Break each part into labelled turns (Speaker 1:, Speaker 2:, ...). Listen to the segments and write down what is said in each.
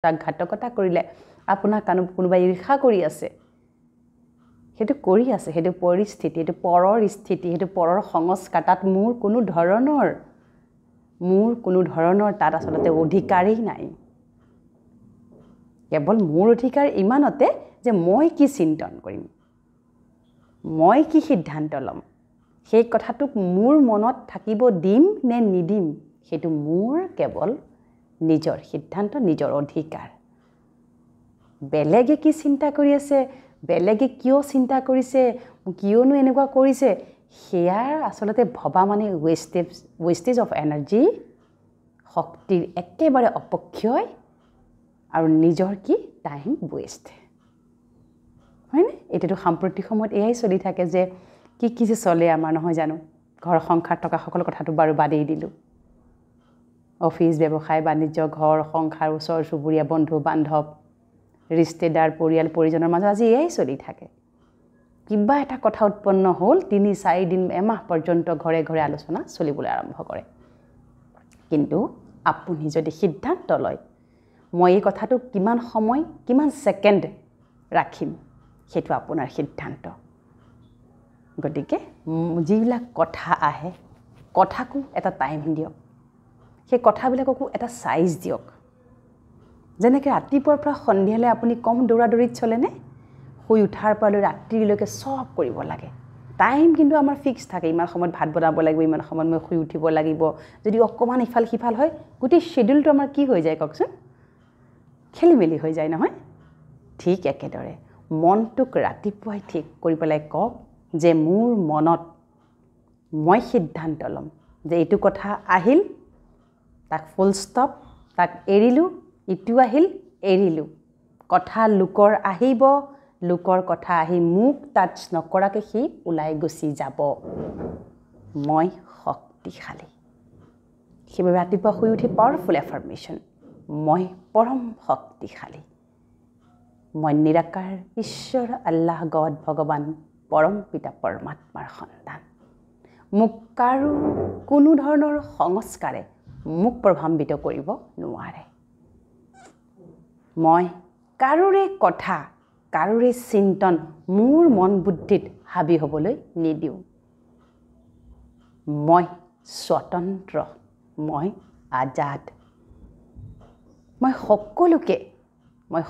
Speaker 1: বিশ্বাসঘাতকতা কৰিলে আপোনাক কোনোবাই ঈৰ্ষা কৰি আছে সেইটো কৰি আছে সেইটো পৰিস্থিতি সেইটো পৰৰ স্থিতি সেইটো পৰৰ সংস্কাৰ তাত মোৰ কোনো ধৰণৰ তাত আচলতে অধিকাৰেই নাই কেৱল মোৰ অধিকাৰ ইমানতে যে মই কি চিন্তন কৰিম মই কি সিদ্ধান্ত ল'ম সেই কথাটোক মোৰ মনত থাকিব দিম নে নিদিম সেইটো মোৰ কেৱল নিজৰ সিদ্ধান্ত নিজৰ অধিকাৰ বেলেগে কি চিন্তা কৰি আছে বেলেগে কিয় চিন্তা কৰিছে কিয়নো এনেকুৱা কৰিছে হেয়াৰ আচলতে ভবা মানে ৱেষ্টেজ অফ এনাৰ্জি শক্তিৰ একেবাৰে অপক্ষয় আৰু নিজৰ কি টাইম ৱেষ্ট হয়নে এতিয়াতো সাম্প্ৰতিক সময়ত এয়াই চলি থাকে যে কি যে চলে আমাৰ নহয় জানো ঘৰ সংসাৰ থকা সকলো কথাটো বাৰু বাদেই দিলোঁ অফিচ ব্যৱসায় বাণিজ্য ঘৰ সংসাৰ ওচৰ চুবুৰীয়া বন্ধু বান্ধৱ ৰিষ্টেদাৰ পৰিয়াল পৰিজনৰ মাজত আজি এয়াই চলি থাকে কিবা এটা কথা উৎপন্ন হ'ল ৩-৪ দিন এমাহ পৰ্যন্ত ঘৰে ঘৰে আলোচনা চলিবলৈ আৰম্ভ কৰে কিন্তু আপুনি যদি সিদ্ধান্ত লয় মই এই কথাটো কিমান সময় কিমান ছেকেণ্ড ৰাখিম সেইটো আপোনাৰ সিদ্ধান্ত গতিকে যিবিলাক কথা আহে কথাকো এটা টাইম দিয়ক সেই কথাবিলাককো এটা সাইজ দিয়ক যেনেকৈ ৰাতিপুৱাৰ পৰা সন্ধিয়ালৈ আপুনি কম দৌৰাদৌৰিত চলেনে শুই উঠাৰ পৰা লৈ ৰাতিলৈকে সব কৰিব লাগে টাইম কিন্তু আমাৰ ফিক্স থাকে ইমান সময়ত ভাত বনাব লাগিব ইমান সময়ত মই শুই উঠিব লাগিব যদি অকমান ইফাল সিফাল হয় গোটেই শিডিউলটো আমাৰ কি হৈ যায় কওকচোন খেলিমেলি হৈ যায় নহয় ঠিক একেদৰে মনটোক ৰাতিপুৱাই ঠিক কৰি পেলাই কওক যে মোৰ মনত মই সিদ্ধান্ত ল'ম যে এইটো কথা আহিল তাক ফুল ষ্টপ তাক এৰিলোঁ ইটো আহিল এৰিলোঁ কথা লোকৰ আহিব লোকৰ কথা আহি মোক টাচ নকৰাকৈ সি ওলাই গুচি যাব মই শক্তিশালী সেইবাবে ৰাতিপুৱা শুই উঠি পাৱাৰফুল এফাৰ্মেশ্যন মই পৰম শক্তিশালী মই নিৰাকাৰ ঈশ্বৰ আল্লাহ গড ভগৱান পৰম পিতা পৰমাত্মাৰ সন্তান মোক কাৰো কোনো ধৰণৰ সংস্কাৰে মোক প্ৰভাৱিত কৰিব নোৱাৰে মই কাৰোৰে কথা কাৰোৰে চিন্তন মোৰ মন বুদ্ধিত হাবি হ'বলৈ নিদিওঁ মই স্বতন্ত্ৰ মই আজাদ মই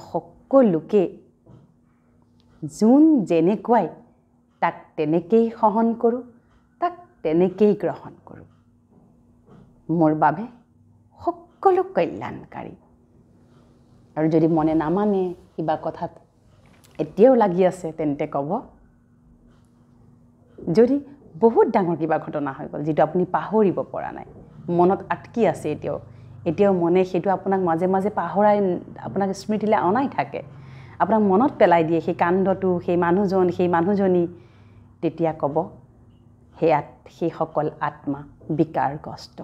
Speaker 1: সকলোকে যোন যেনেকুৱাই তাক তেনেকেই সহন কৰোঁ তাক তেনেকেই গ্ৰহণ কৰোঁ মোৰ বাবে সকলো কল্যাণকাৰী আৰু যদি মনে নামানে কিবা কথাত এতিয়াও লাগি আছে তেন্তে ক'ব যদি বহুত ডাঙৰ কিবা ঘটনা হৈ গ'ল যেটো আপুনি পাহৰিব পৰা নাই মনত আটকি আছে এতিয়াও মনে সেইটো আপোনাক মাজে মাজে পাহৰাই আপোনাক স্মৃতিলৈ অনাই থাকে আপোনাক মনত পেলাই দিয়ে সেই কাণ্ডটো সেই মানুহজন সেই মানুহজনী তেতিয়া ক'ব সেই সকল আত্মা বিকাৰগ্ৰস্ত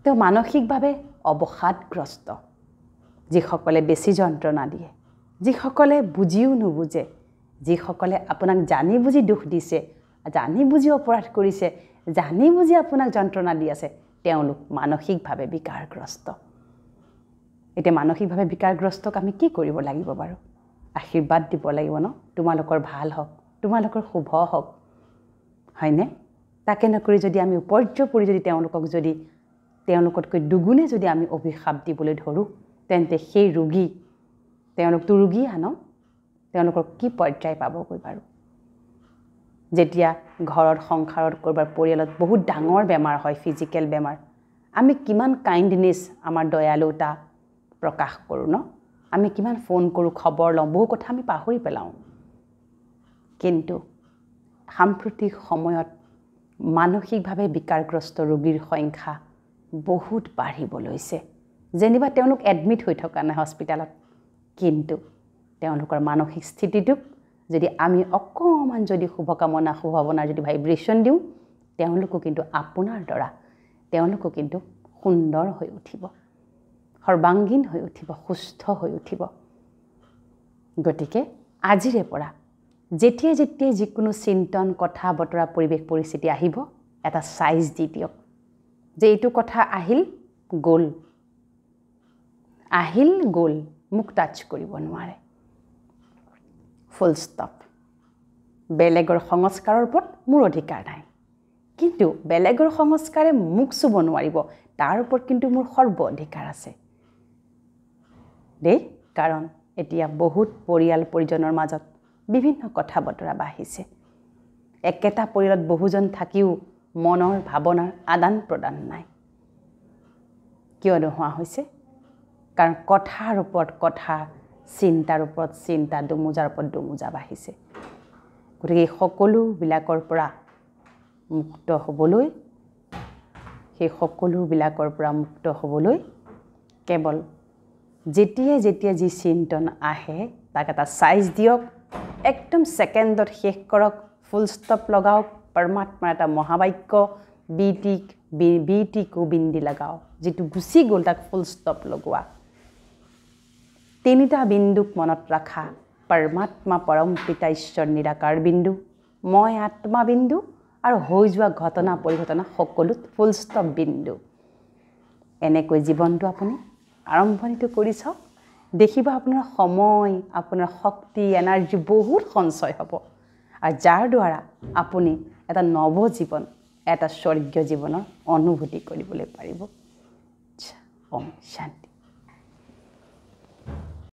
Speaker 1: তেওঁ মানসিকভাৱে অৱসাদগ্ৰস্ত যিসকলে বেছি যন্ত্ৰণা দিয়ে যিসকলে বুজিও নুবুজে যিসকলে আপোনাক জানি বুজি দুখ দিছে জানি বুজি অপৰাধ কৰিছে জানি বুজি আপোনাক যন্ত্ৰণা দি আছে তেওঁলোক মানসিকভাৱে বিকাৰগ্ৰস্ত এতিয়া মানসিকভাৱে বিকাৰগ্ৰস্তক আমি কি কৰিব লাগিব বাৰু আশীৰ্বাদ দিব লাগিব ন তোমালোকৰ ভাল হওক তোমালোকৰ শুভ হওক হয়নে তাকে নকৰি যদি আমি উপৰ্যপৰি যদি তেওঁলোকতকৈ দুগুণে যদি আমি অভিশাপ দিবলৈ ধৰোঁ তেন্তে সেই ৰোগী তেওঁলোকতো ৰোগী আনো তেওঁলোকৰ কি পৰ্যায় পাবগৈ বাৰু যেতিয়া ঘৰত সংসাৰত কৰবাৰ পৰিয়ালত বহুত ডাঙৰ বেমাৰ হয় ফিজিক্যাল বেমাৰ আমি কিমান কাইণ্ডনেছ আমাৰ দয়ালুতা প্ৰকাশ কৰোঁ ন আমি কিমান ফোন কৰোঁ খবৰ লওঁ বহু কথা আমি পাহৰি পেলাওঁ কিন্তু সাম্প্ৰতিক সময়ত মানসিকভাৱে বিকাৰগ্ৰস্ত ৰোগীৰ সংখ্যা বহুত বাঢ়িব লৈছে যেনিবা তেওঁলোক এডমিট হৈ থকা নাই হস্পিটালত কিন্তু তেওঁলোকৰ মানসিক স্থিতিটোক যদি আমি অকমান যদি শুভকামনা শুভভাৱনাৰ যদি ভাইব্ৰেশ্যন দিওঁ তেওঁলোকো কিন্তু আপোনাৰ দ্বাৰা তেওঁলোকো কিন্তু সুন্দৰ হৈ উঠিব সৰ্বাংগীন হৈ উঠিব সুস্থ হৈ উঠিব গতিকে আজিৰে পৰা যেতিয়া যিকোনো চিন্তন কথা বতৰা পৰিৱেশ পৰিস্থিতি আহিব এটা সাইজ দি দিয়ক যে এইটো কথা আহিল গ'ল আহিল গ'ল মোক টাচ কৰিব নোৱাৰে ফুল ষ্টপ বেলেগৰ সংস্কাৰৰ ওপৰত মোৰ অধিকাৰ নাই কিন্তু বেলেগৰ সংস্কাৰে মোক চুব নোৱাৰিব তাৰ ওপৰত কিন্তু মোৰ সৰ্ব অধিকাৰ আছে দেই কাৰণ এতিয়া বহুত পৰিয়াল পৰিজনৰ মাজত বিভিন্ন কথা বতৰা বাঢ়িছে একেটা পৰিয়ালত বহুজন থাকিও মনৰ ভাৱনাৰ আদান প্ৰদান নাই কিয় নোহোৱা হৈছে কাৰণ কথাৰ ওপৰত কথা চিন্তাৰ ওপৰত চিন্তা দুমোজাৰ ওপৰত দুমোজা বাঢ়িছে গতিকে সকলোবিলাকৰ পৰা মুক্ত হ'বলৈ সেই সকলোবিলাকৰ পৰা মুক্ত হ'বলৈ কেৱল যেতিয়া যি চিন্তন আহে তাক এটা সাইজ দিয়ক একদম সেকেন্ডত শেষ কৰক ফুল ষ্টপ লগাওক পৰমাত্মাৰ এটা মহাবাক্য বিটি গোবিন্দি লগাও যেটো গুছি গ'ল তাক ফুল ষ্টপ লগোৱা তিনিটা বিন্দুক মনত ৰাখা পৰমাত্মা পৰম পিতা ঈশ্বৰ নিৰাকাৰ বিন্দু মই আত্মা বিন্দু আৰু হৈ যোৱা ঘটনা পৰিঘটনা সকলোত ফুল ষ্টপ বিন্দু এনেকৈ জীৱনটো আপুনি আৰম্ভণিটো কৰি চাওক দেখিব আপোনাৰ সময় আপোনাৰ শক্তি এনাৰ্জি বহুত সঞ্চয় হ'ব আৰু যাৰ দ্বাৰা আপুনি এটা নৱ জীৱন এটা স্বৰ্গীয় জীৱনৰ অনুভূতি কৰিবলৈ পাৰিব ওম শান্তি